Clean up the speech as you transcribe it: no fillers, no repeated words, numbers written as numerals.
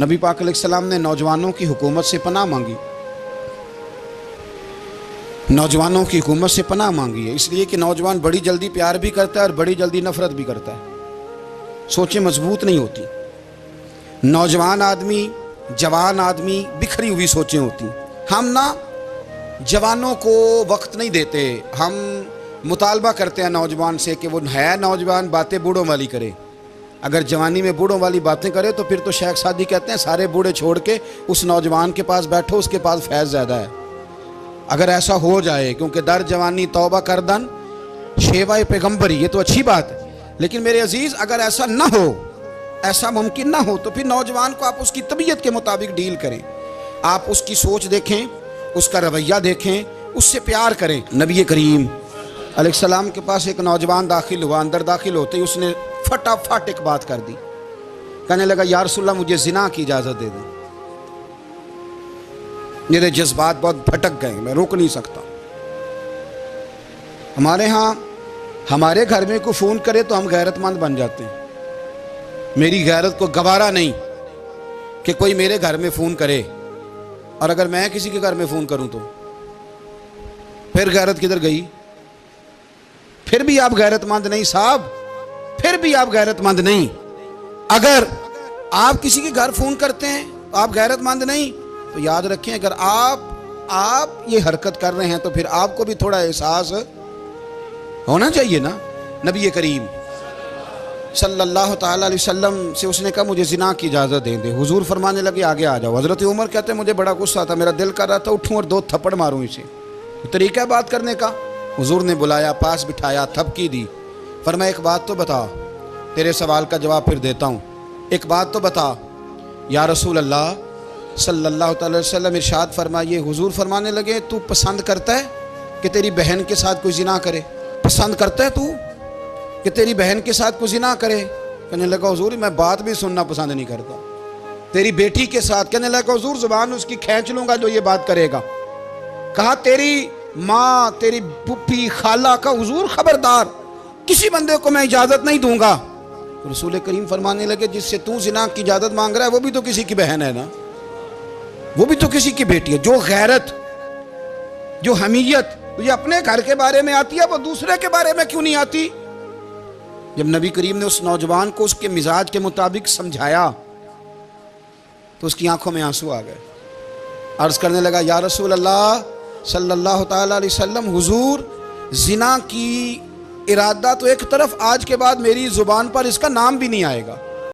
नबी पाक अलैहिस्सलाम ने नौजवानों की हुकूमत से पनाह मांगी, नौजवानों की हुकूमत से पनाह मांगी है, इसलिए कि नौजवान बड़ी जल्दी प्यार भी करता है और बड़ी जल्दी नफरत भी करता है। सोचें मजबूत नहीं होती। नौजवान आदमी, जवान आदमी बिखरी हुई सोचें होती। हम ना जवानों को वक्त नहीं देते, हम मुतालबा करते हैं नौजवान से कि वो है नौजवान, बातें बूढ़ों वाली करे। अगर जवानी में बूढ़ों वाली बातें करे तो फिर तो शेख सादी कहते हैं सारे बूढ़े छोड़ के उस नौजवान के पास बैठो, उसके पास फैज़ ज़्यादा है। अगर ऐसा हो जाए, क्योंकि दर जवानी तौबा करदन शेवाए पैगम्बरी, ये तो अच्छी बात है, लेकिन मेरे अजीज़ अगर ऐसा ना हो, ऐसा मुमकिन ना हो, तो फिर नौजवान को आप उसकी तबीयत के मुताबिक डील करें। आप उसकी सोच देखें, उसका रवैया देखें, उससे प्यार करें। नबी करीम अलैहिस्सलाम के पास एक नौजवान दाखिल हुआ, अंदर दाखिल होते ही उसने फटाफट एक बात कर दी। कहने लगा या रसूलल्लाह मुझे जिना की इजाज़त दे दें। मेरे जज्बात बहुत भटक गए, मैं रोक नहीं सकता। हमारे यहाँ हमारे घर में कोई फ़ोन करे तो हम गैरतमंद बन जाते हैं। मेरी गैरत को गवारा नहीं कि कोई मेरे घर में फ़ोन करे, और अगर मैं किसी के घर में फ़ोन करूं तो फिर गैरत किधर गई? फिर भी आप गैरतमंद नहीं साहब, फिर भी आप गैरतमंद नहीं। अगर आप किसी के घर फ़ोन करते हैं तो आप गैरतमंद नहीं, तो याद रखें अगर आप ये हरकत कर रहे हैं तो फिर आपको भी थोड़ा एहसास होना चाहिए ना। नबी करीम सल्लल्लाहु ताला अलैहि वसल्लम से उसने कहा मुझे जिना की इजाज़त दे दे। हुजूर फरमाने लगे आगे आ जाओ। हज़रत उमर कहते हैं मुझे बड़ा गुस्सा था, मेरा दिल कर रहा था उठूं और 2 थप्पड़ मारूं इसे। तरीका है बात करने का। हुजूर ने बुलाया, पास बिठाया, थपकी दी, फरमाया एक बात तो बता, तेरे सवाल का जवाब फिर देता हूँ, एक बात तो बता। या रसूल अल्लाह सल्लल्लाहु अलैहि वसल्लम इरशाद फरमाइए। हुजूर फरमाने लगे तू पसंद करता है कि तेरी बहन के साथ कोई जिना करे? पसंद करता है तू कि तेरी बहन के साथ कोई जिना करे? कहने लगा हुजूर मैं बात भी सुनना पसंद नहीं करता। तेरी बेटी के साथ? कहने लगा हुजूर जुबान उसकी खींच लूंगा जो ये बात करेगा। कहा तेरी माँ, तेरी पुप्पी, खाला का? हुजूर खबरदार, किसी बंदे को मैं इजाजत नहीं दूंगा। रसूल करीम फरमाने लगे जिससे तू जिना की इजाजत मांग रहा है वो भी तो किसी की बहन है ना, वो भी तो किसी की बेटी है। जो गैरत, जो हमीयत तुझे अपने घर के बारे में आती है वो दूसरे के बारे में क्यों नहीं आती? जब नबी करीम ने उस नौजवान को उसके मिजाज के मुताबिक समझाया तो उसकी आंखों में आंसू आ गए। अर्ज करने लगा या रसूल अल्लाह सल्लल्लाहु ताला अलैहि वसल्लम, हुजूर जिना की इरादा तो एक तरफ, आज के बाद मेरी जुबान पर इसका नाम भी नहीं आएगा।